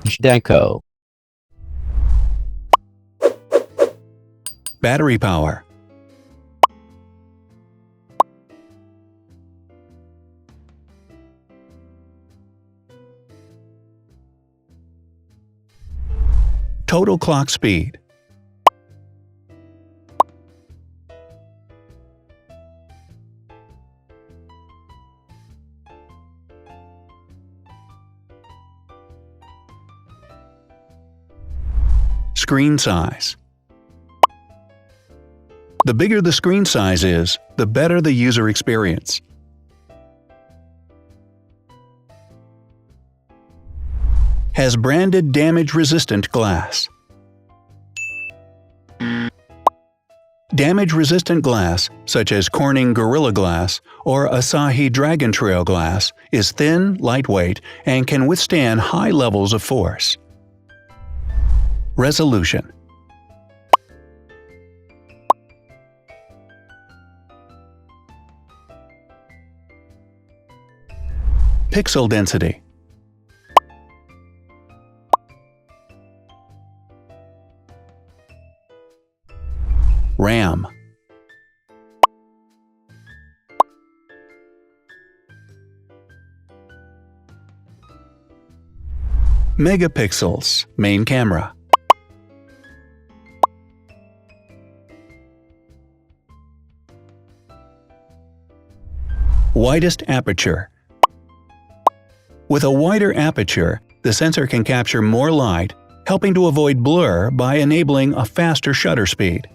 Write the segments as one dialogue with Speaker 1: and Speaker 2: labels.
Speaker 1: Zhdanko.
Speaker 2: Battery power. Total clock speed. Screen size. The bigger the screen size is, the better the user experience. Has branded damage-resistant glass. Damage-resistant glass, such as Corning Gorilla Glass or Asahi Dragon Trail glass, is thin, lightweight, and can withstand high levels of force. Resolution. Pixel density. RAM. Megapixels, main camera. Widest aperture. With a wider aperture, the sensor can capture more light, helping to avoid blur by enabling a faster shutter speed.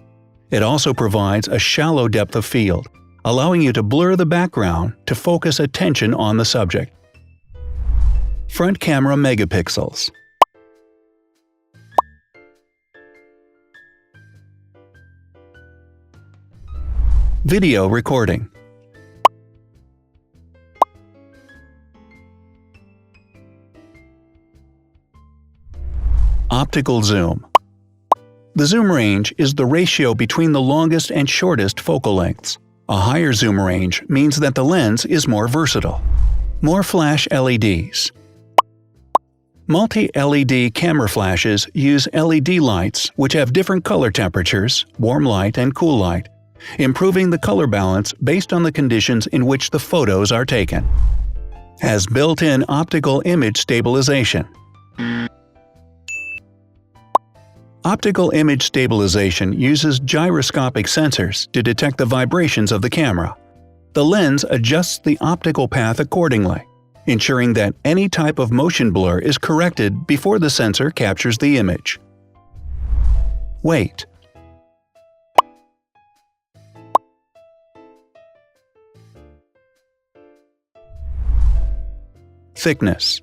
Speaker 2: It also provides a shallow depth of field, allowing you to blur the background to focus attention on the subject. Front camera megapixels. Video recording. Optical zoom. The zoom range is the ratio between the longest and shortest focal lengths. A higher zoom range means that the lens is more versatile. More flash LEDs. Multi-LED camera flashes use LED lights which have different color temperatures, warm light and cool light, improving the color balance based on the conditions in which the photos are taken. Has built-in optical image stabilization. Optical image stabilization uses gyroscopic sensors to detect the vibrations of the camera. The lens adjusts the optical path accordingly, ensuring that any type of motion blur is corrected before the sensor captures the image. Weight. Thickness.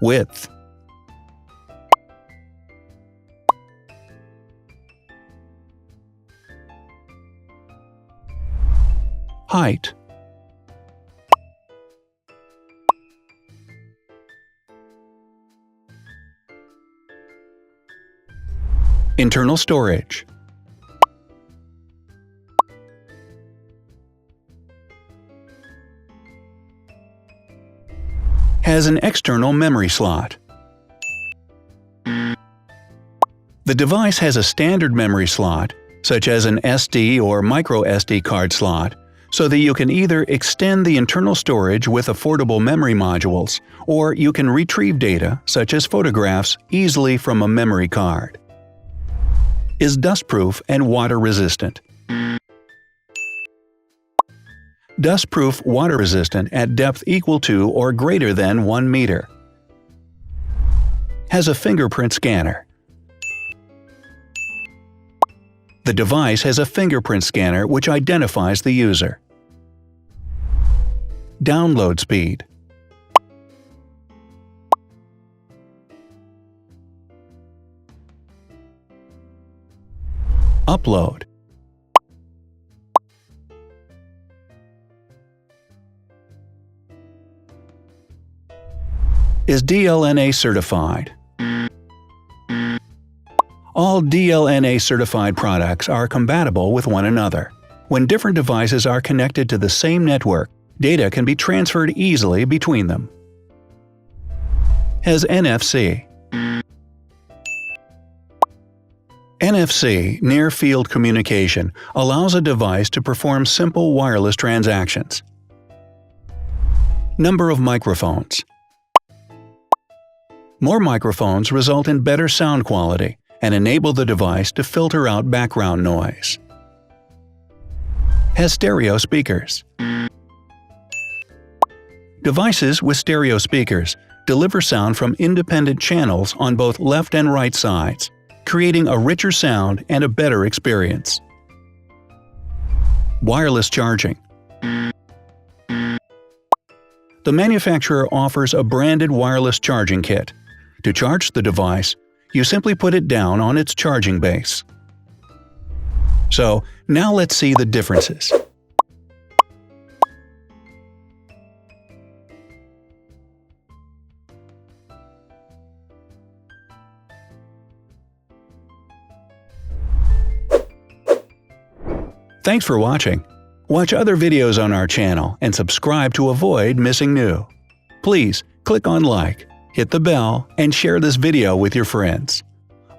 Speaker 2: Width. Height. Internal storage. Has an external memory slot. The device has a standard memory slot, such as an SD or micro SD card slot, so that you can either extend the internal storage with affordable memory modules, or you can retrieve data, such as photographs, easily from a memory card. Is dustproof and water-resistant. Dustproof water-resistant at depth equal to or greater than 1 meter. Has a fingerprint scanner. The device has a fingerprint scanner which identifies the user. Download speed. Upload. Is DLNA certified. All DLNA certified products are compatible with one another. When different devices are connected to the same network, data can be transferred easily between them. Has NFC. NFC, near-field communication, allows a device to perform simple wireless transactions. Number of microphones. More microphones result in better sound quality and enable the device to filter out background noise. Has stereo speakers. Devices with stereo speakers deliver sound from independent channels on both left and right sides, creating a richer sound and a better experience. Wireless charging. The manufacturer offers a branded wireless charging kit. To charge the device, you simply put it down on its charging base. So, now let's see the differences. Thanks for watching. Watch other videos on our channel and subscribe to avoid missing new. Please click on like, hit the bell, and share this video with your friends.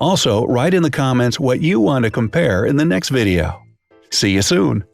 Speaker 2: Also, write in the comments what you want to compare in the next video. See you soon!